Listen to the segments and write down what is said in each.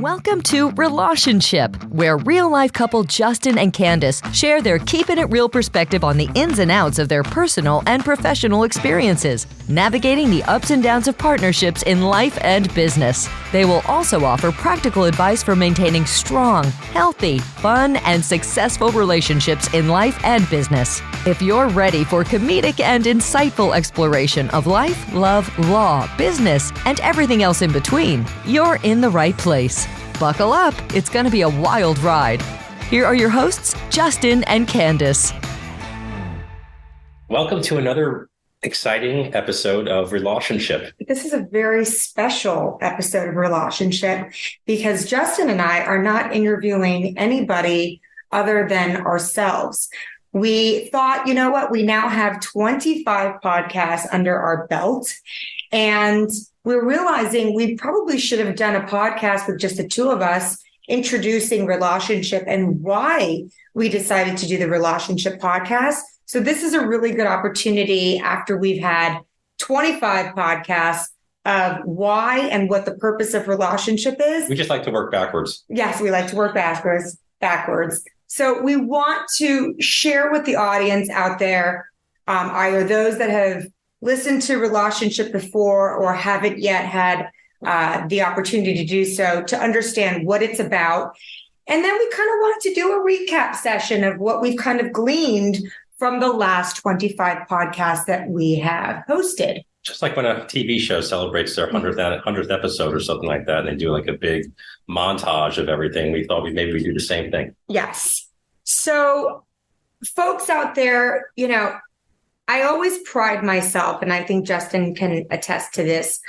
Welcome to Relationship, where real-life couple Justin and Candise share their keeping it real perspective on the ins and outs of their personal and professional experiences, navigating the ups and downs of partnerships in life and business. They will also offer practical advice for maintaining strong, healthy, fun, and successful relationships in life and business. If you're ready for comedic and insightful exploration of life, love, law, business, and everything else in between, you're in the right place. Buckle up, it's going to be a wild ride. Here are your hosts, Justin and Candise. Welcome to another exciting episode of Relationship. This is a very special episode of Relationship because Justin and I are not interviewing anybody other than ourselves. We thought, you know what, we now have 25 podcasts under our belt, and we're realizing we probably should have done a podcast with just the two of us introducing Relationship and why we decided to do the Relationship podcast. So this is a really good opportunity after we've had 25 podcasts of why and what the purpose of Relationship is. We just like to work backwards. Yes, we like to work backwards. So we want to share with the audience out there, either those that have listened to Relationship before or haven't yet had the opportunity to do so, to understand what it's about. And then we kind of wanted to do a recap session of what we've kind of gleaned from the last 25 podcasts that we have hosted. Just like when a TV show celebrates their 100th episode or something like that, and they do like a big montage of everything, we thought maybe we'd do the same thing. Yes. So folks out there, you know, I always pride myself, and I think Justin can attest to this,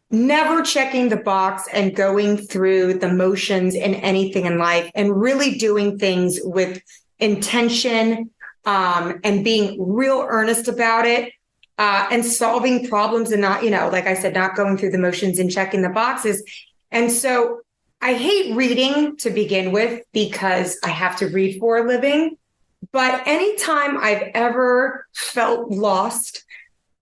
never checking the box and going through the motions in anything in life and really doing things with intention and being real earnest about it and solving problems and not, you know, like I said, not going through the motions and checking the boxes. And so I hate reading to begin with because I have to read for a living. But anytime I've ever felt lost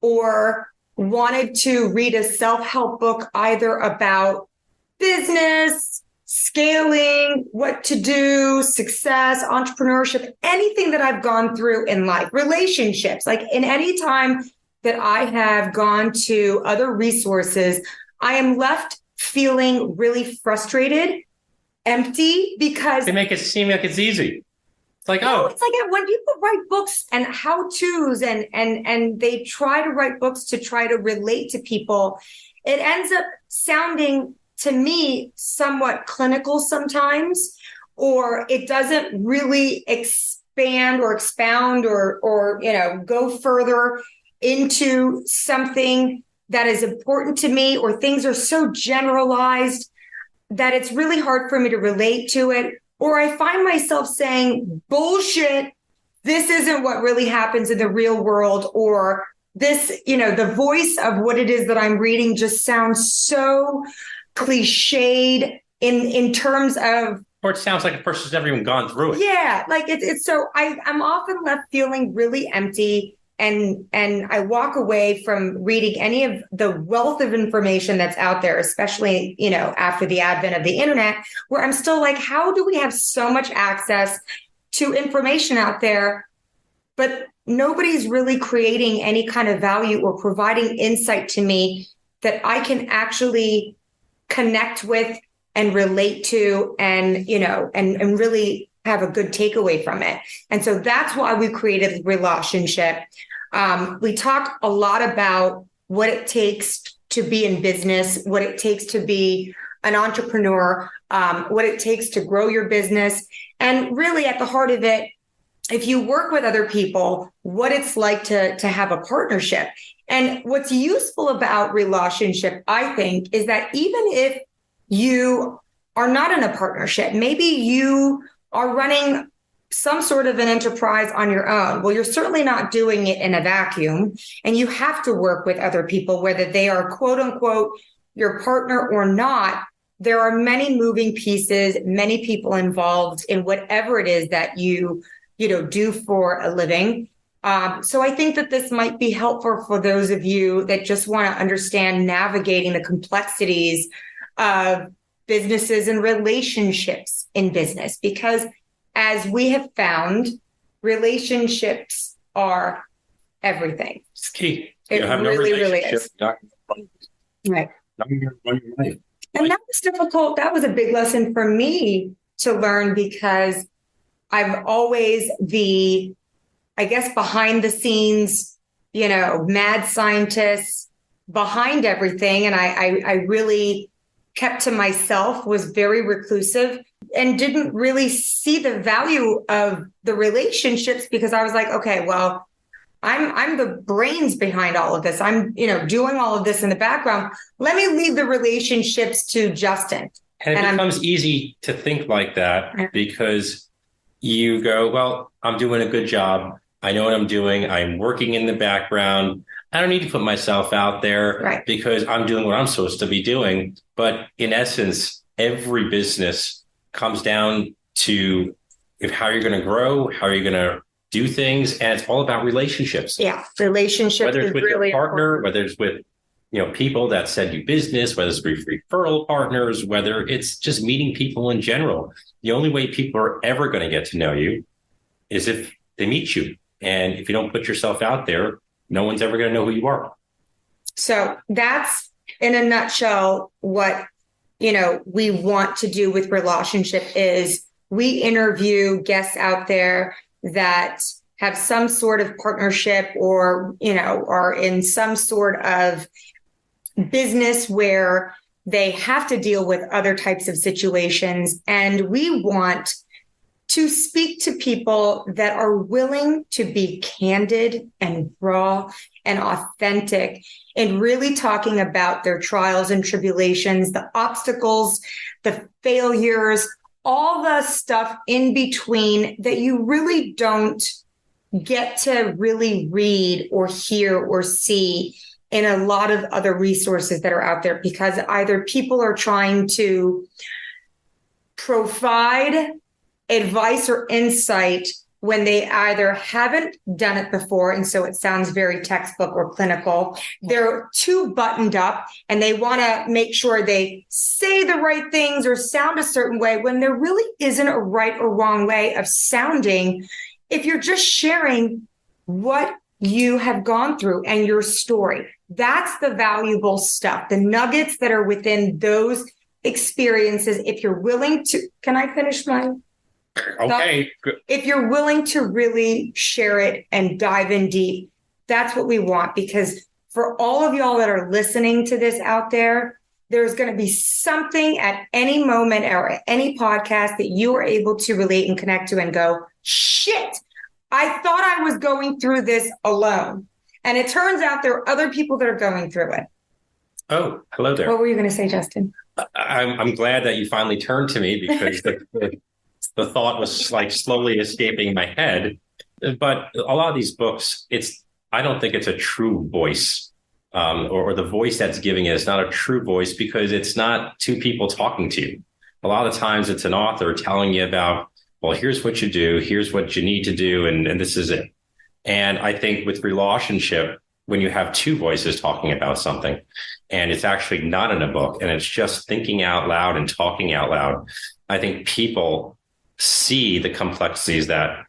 or wanted to read a self-help book, either about business, scaling, what to do, success, entrepreneurship, anything that I've gone through in life, relationships, like in any time that I have gone to other resources, I am left feeling really frustrated, empty, because They make it seem like it's easy. It's like, it's like when people write books and how-tos and they try to write books to try to relate to people, it ends up sounding to me somewhat clinical sometimes, or it doesn't really expand or expound or you know, go further into something that is important to me, or things are so generalized that it's really hard for me to relate to it. Or I find myself saying, bullshit, this isn't what really happens in the real world. Or this, you know, the voice of what it is that I'm reading just sounds so cliched in terms of. or it sounds like a person's never even gone through it. Yeah, like it's so I'm often left feeling really empty. And I walk away from reading any of the wealth of information that's out there, especially, you know, after the advent of the internet, where I'm still like, how do we have so much access to information out there, but nobody's really creating any kind of value or providing insight to me that I can actually connect with and relate to and, you know, and really have a good takeaway from it. And so that's why we created Relationship. We talk a lot about what it takes to be in business, what it takes to be an entrepreneur, what it takes to grow your business. And really at the heart of it, if you work with other people, what it's like to have a partnership. And what's useful about Relationship, I think, is that even if you are not in a partnership, maybe you are running some sort of an enterprise on your own. Well, you're certainly not doing it in a vacuum, and you have to work with other people, whether they are quote unquote your partner or not. There are many moving pieces, many people involved in whatever it is that you do for a living. So I think that this might be helpful for those of you that just want to understand navigating the complexities of businesses and relationships in business, because as we have found, relationships are everything. It's key. It really, really is. Right. And that was difficult. That was a big lesson for me to learn, because I've always behind the scenes, mad scientist behind everything. And I really kept to myself, was very reclusive, and didn't really see the value of the relationships, because I was like, okay, well, I'm the brains behind all of this. I'm, doing all of this in the background. Let me leave the relationships to Justin. And it becomes easy to think like that, because you go, well, I'm doing a good job. I know what I'm doing. I'm working in the background. I don't need to put myself out there because I'm doing what I'm supposed to be doing. But in essence, every business comes down to how you're going to grow, how you're going to do things. And it's all about relationships. Yeah. Relationships. Whether it's with really your partner, important. whether it's with, people that send you business, whether it's with referral partners, whether it's just meeting people in general. The only way people are ever going to get to know you is if they meet you. And if you don't put yourself out there, no one's ever going to know who you are. So that's, in a nutshell, what, we want to do with relationship is we interview guests out there that have some sort of partnership or, are in some sort of business where they have to deal with other types of situations. And we want to speak to people that are willing to be candid and raw and authentic, and really talking about their trials and tribulations, the obstacles, the failures, all the stuff in between that you really don't get to really read or hear or see in a lot of other resources that are out there, because either people are trying to provide advice or insight when they either haven't done it before, and so it sounds very textbook or clinical. They're too buttoned up and they want to make sure they say the right things or sound a certain way, when there really isn't a right or wrong way of sounding if you're just sharing what you have gone through and your story. That's the valuable stuff, the nuggets that are within those experiences. If you're willing to, can I finish my? Okay. If you're willing to really share it and dive in deep, that's what we want. Because for all of y'all that are listening to this out there, there's going to be something at any moment or at any podcast that you are able to relate and connect to and go, shit, I thought I was going through this alone. And it turns out there are other people that are going through it. Oh, hello there. What were you going to say, Justin? I'm glad that you finally turned to me, because the thought was like slowly escaping my head. But a lot of these books, I don't think it's a true voice, or the voice that's giving it is not a true voice, because it's not two people talking to you. A lot of times it's an author telling you about, well, here's what you do, here's what you need to do, and this is it. And I think with relationship, when you have two voices talking about something, and it's actually not in a book, and it's just thinking out loud and talking out loud, I think people see the complexities that,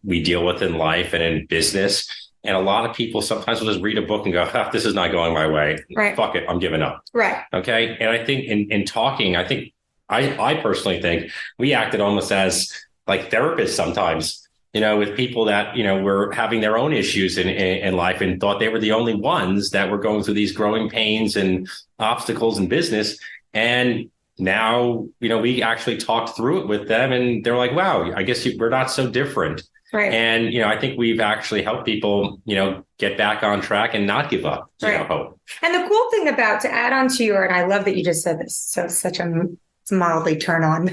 we deal with in life and in business. And a lot of people sometimes will just read a book and go, this is not going my way. Right. Fuck it, I'm giving up. Right. Okay. And I think in talking, I personally think we acted almost as like therapists sometimes, with people that, were having their own issues in life and thought they were the only ones that were going through these growing pains and obstacles in business. And now, we actually talked through it with them, and they're like, wow, I guess we're not so different. Right. And, I think we've actually helped people, get back on track and not give up, hope. And the cool thing to add on to and I love that you just said this, so such a mildly turned on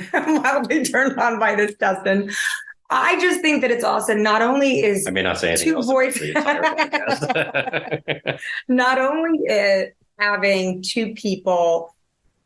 by this, Justin. I just think that it's awesome. Not only is I may not say anything two voices, not only is having two people,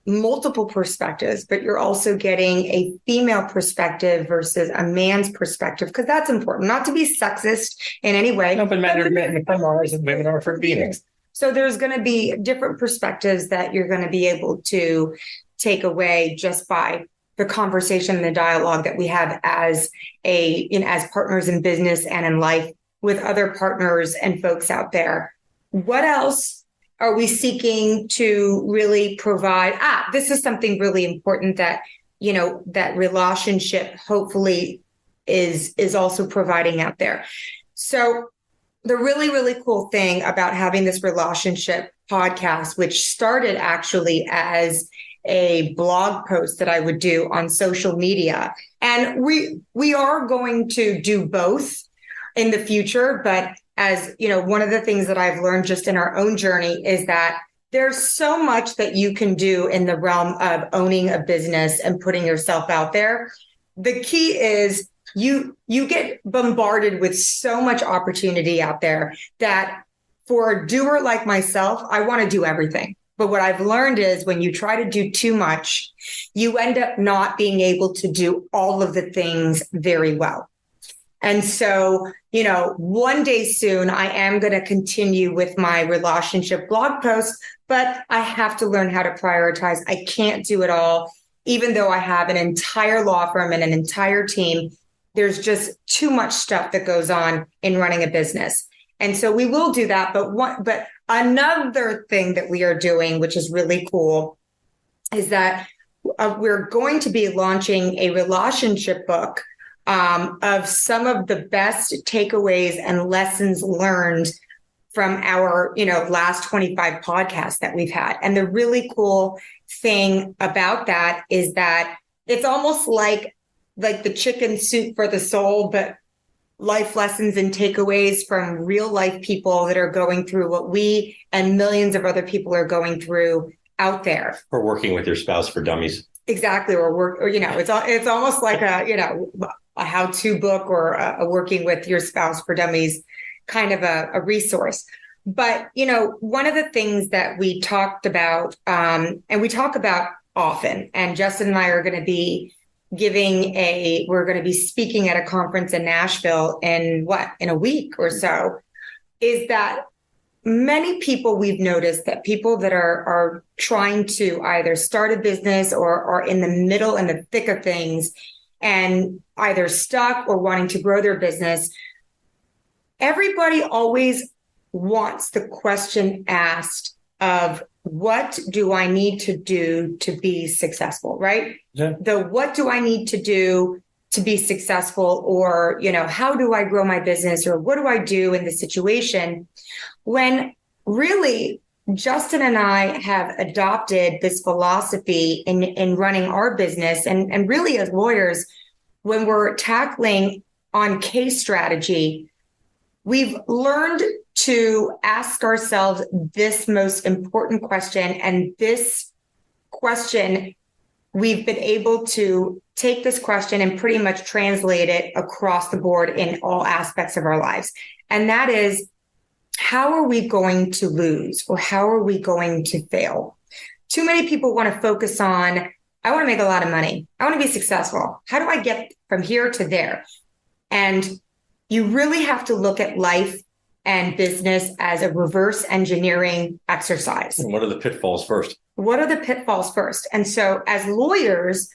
multiple perspectives, but you're also getting a female perspective versus a man's perspective, because that's important. Not to be sexist in any way. No, but men are from Mars and women are from Venus. So there's going to be different perspectives that you're going to be able to take away just by the conversation and the dialogue that we have as as partners in business and in life with other partners and folks out there. What else are we seeking to really provide? This is something really important that, that relationship hopefully is also providing out there. So the really, really cool thing about having this relationship podcast, which started actually as a blog post that I would do on social media. And we are going to do both in the future. But as one of the things that I've learned just in our own journey is that there's so much that you can do in the realm of owning a business and putting yourself out there. The key is you get bombarded with so much opportunity out there that for a doer like myself, I want to do everything. But what I've learned is when you try to do too much, you end up not being able to do all of the things very well. And so, one day soon, I am going to continue with my relationship blog posts, but I have to learn how to prioritize. I can't do it all. Even though I have an entire law firm and an entire team, there's just too much stuff that goes on in running a business. And so we will do that. But another thing that we are doing, which is really cool, is that we're going to be launching a relationship book of some of the best takeaways and lessons learned from our, last 25 podcasts that we've had. And the really cool thing about that is that it's almost like the chicken soup for the soul, but life lessons and takeaways from real life people that are going through what we and millions of other people are going through out there. Or working with your spouse for dummies. Exactly. It's almost like a how-to book or a working with your spouse for dummies kind of a resource. But, one of the things that we talked about, and we talk about often, and Justin and I are going to be we're going to be speaking at a conference in Nashville in a week or so, is that many people we've noticed that people that are trying to either start a business or are in the middle and the thick of things and either stuck or wanting to grow their business, everybody always wants the question asked of, what do I need to do to be successful, right? Yeah. What do I need to do to be successful? Or, how do I grow my business? Or what do I do in this situation? When really Justin and I have adopted this philosophy in running our business and really as lawyers, when we're tackling on case strategy, we've learned to ask ourselves this most important question. And this question, we've been able to take this question and pretty much translate it across the board in all aspects of our lives. And that is, how are we going to lose or how are we going to fail? Too many people want to focus on, I want to make a lot of money. I want to be successful. How do I get from here to there? And you really have to look at life and business as a reverse engineering exercise. And what are the pitfalls first? And so as lawyers,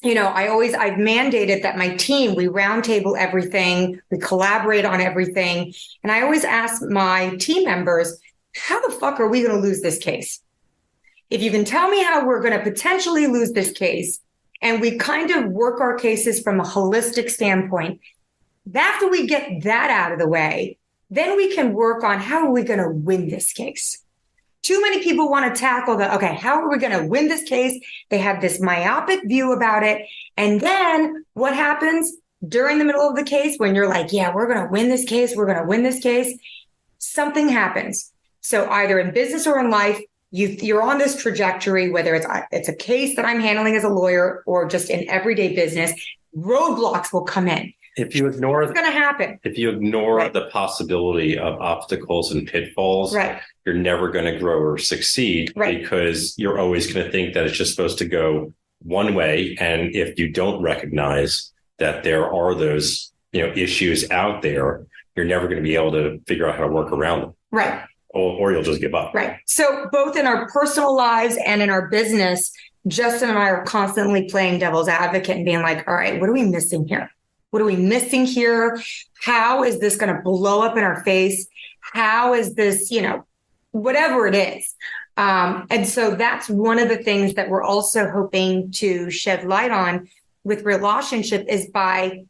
I've mandated that my team, we roundtable everything, we collaborate on everything. And I always ask my team members, how the fuck are we going to lose this case? If you can tell me how we're going to potentially lose this case, and we kind of work our cases from a holistic standpoint, after we get that out of the way, then we can work on how are we going to win this case. Too many people want to tackle how are we going to win this case? They have this myopic view about it. And then what happens during the middle of the case when you're like, yeah, we're going to win this case. We're going to win this case. Something happens. So either in business or in life, you're on this trajectory, whether it's a case that I'm handling as a lawyer or just in everyday business, roadblocks will come in. If you ignore what's going to happen, if you ignore the possibility of obstacles and pitfalls, you're never going to grow or succeed because you're always going to think that it's just supposed to go one way. And if you don't recognize that there are those, issues out there, you're never going to be able to figure out how to work around them. Right. Or you'll just give up. Right. So both in our personal lives and in our business, Justin and I are constantly playing devil's advocate and being like, all right, what are we missing here? What are we missing here? How is this going to blow up in our face? How is this, whatever it is. And so that's one of the things that we're also hoping to shed light on with relationship is by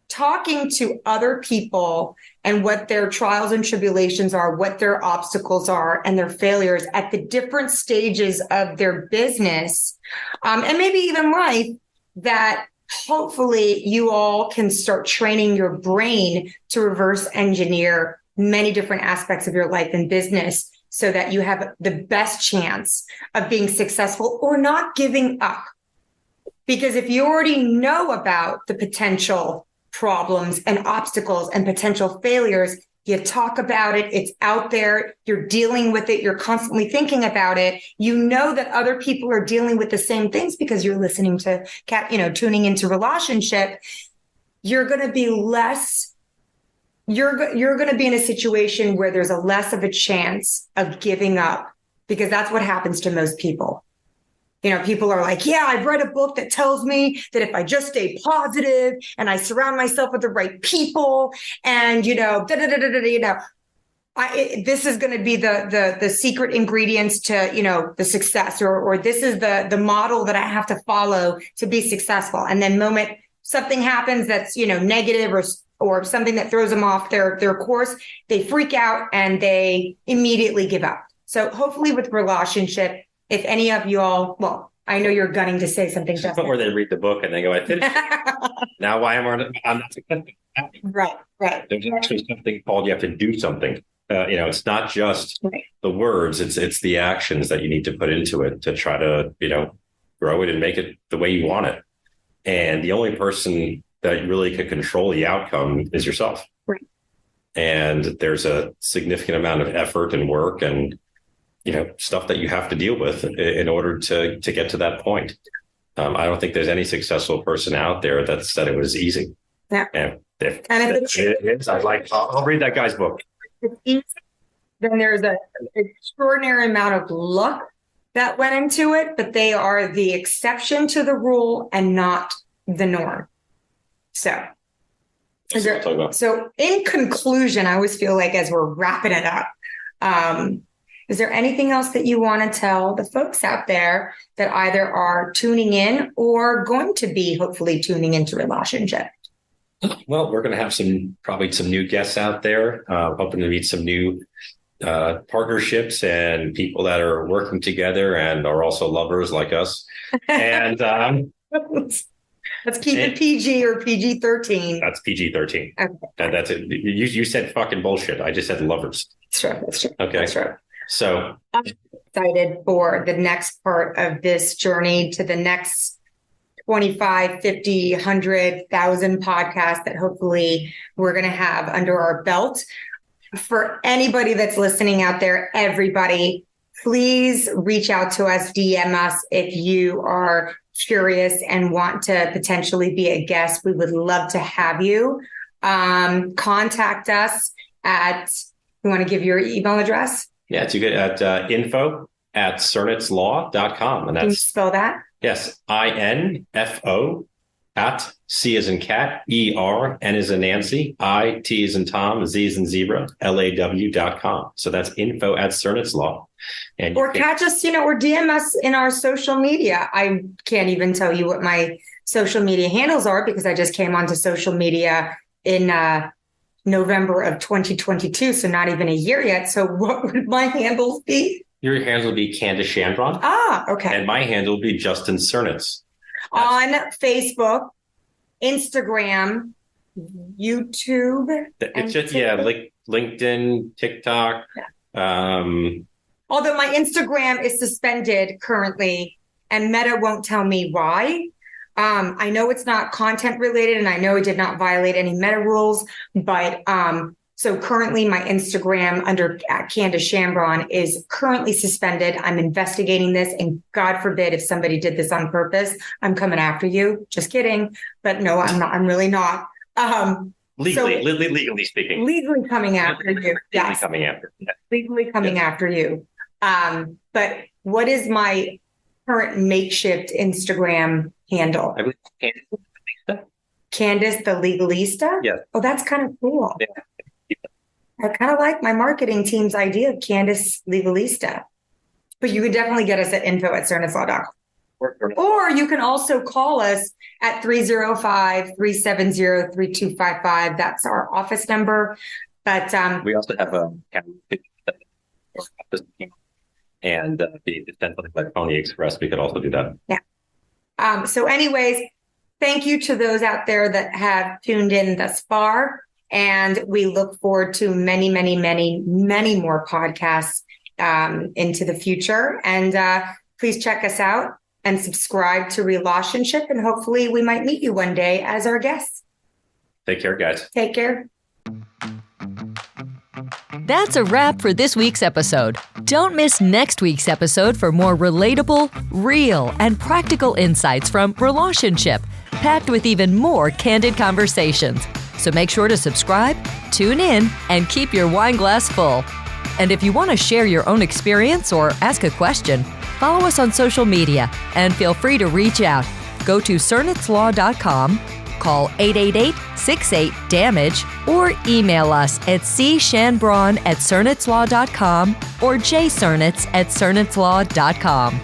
talking to other people and what their trials and tribulations are, what their obstacles are and their failures at the different stages of their business, and maybe even life, that hopefully you all can start training your brain to reverse engineer many different aspects of your life and business so that you have the best chance of being successful or not giving up. Because if you already know about the potential problems and obstacles and potential failures, you talk about it, it's out there, you're dealing with it, you're constantly thinking about it. You know that other people are dealing with the same things because you're listening to, tuning into relationship. You're going to be less, you're going to be in a situation where there's a less of a chance of giving up, because that's what happens to most people. People are like, yeah, I've read a book that tells me that if I just stay positive and I surround myself with the right people and, this is going to be the secret ingredients to, the success, or this is the model that I have to follow to be successful. And then moment something happens that's, negative or something that throws them off their course, they freak out and they immediately give up. So hopefully with relationship, if any of you all, well, I know you're gunning to say something. But where they read the book and they go, I finished it. Now why am I not successful? Right. There's actually something called you have to do something. It's not just the words, it's the actions that you need to put into it to try to, grow it and make it the way you want it. And the only person that really could control the outcome is yourself. Right. And there's a significant amount of effort and work and stuff that you have to deal with in order to get to that point. I don't think there's any successful person out there that said it was easy. Yeah. And if it is, I'll read that guy's book. If it's easy, then there's an extraordinary amount of luck that went into it, but they are the exception to the rule and not the norm. So in conclusion, I always feel like as we're wrapping it up, is there anything else that you want to tell the folks out there that either are tuning in or going to be hopefully tuning into relationship? Well, we're going to have probably some new guests out there, hoping to meet some new partnerships and people that are working together and are also lovers like us. And let's keep it PG or PG-13. That's PG-13. Okay. And that's it. You said fucking bullshit. I just said lovers. That's true. Okay. That's right. So I'm excited for the next part of this journey to the next 25, 50, 100,000 podcasts that hopefully we're going to have under our belt. For anybody that's listening out there, everybody, please reach out to us, DM us if you are curious and want to potentially be a guest. We would love to have you. Contact us you want to give your email address? Yeah, it's good at info@cernitz.com. And Can you spell that? Yes, INFO at C as in cat, ER, N as in Nancy, I, T as in Tom, Z as in zebra, LAW.com. So that's info@Cernitz. And or catch us, or DM us in our social media. I can't even tell you what my social media handles are because I just came onto social media in November of 2022, so not even a year yet. So what would my handles be? Your handle will be Candice Shanbron. Okay. And my handle will be Justin Cernitz. On Facebook, Instagram, YouTube. It's just, LinkedIn, TikTok. Yeah. Although my Instagram is suspended currently and Meta won't tell me why. I know it's not content related and I know it did not violate any Meta rules, but so currently my Instagram under Candise Shanbron is currently suspended. I'm investigating this and God forbid if somebody did this on purpose, I'm coming after you. Just kidding. But no, I'm not. I'm really not. Legally speaking. Legally coming after you. Legally coming after. Yeah. Legally coming after you. But what is my current makeshift Instagram handle? I believe Candise the Legalista? Yes. Oh, that's kind of cool. Yeah. I kind of like my marketing team's idea of Candise Legalista. But you can definitely get us at info@cernitz.com. Or you can also call us at 305-370-3255. That's our office number. But we also have and the something like Pony Express. We could also do that. Yeah. So anyways, thank you to those out there that have tuned in thus far. And we look forward to many, many, many, many more podcasts into the future. And please check us out and subscribe to Relationship. And hopefully we might meet you one day as our guests. Take care, guys. Take care. That's a wrap for this week's episode. Don't miss next week's episode for more relatable, real, and practical insights from Relationship, packed with even more candid conversations. So make sure to subscribe, tune in, and keep your wine glass full. And if you want to share your own experience or ask a question, follow us on social media and feel free to reach out. Go to CernitzLaw.com, call 888-68-DAMAGE, or email us at cshanbron@CernitzLaw.com or jcernitz@CernitzLaw.com.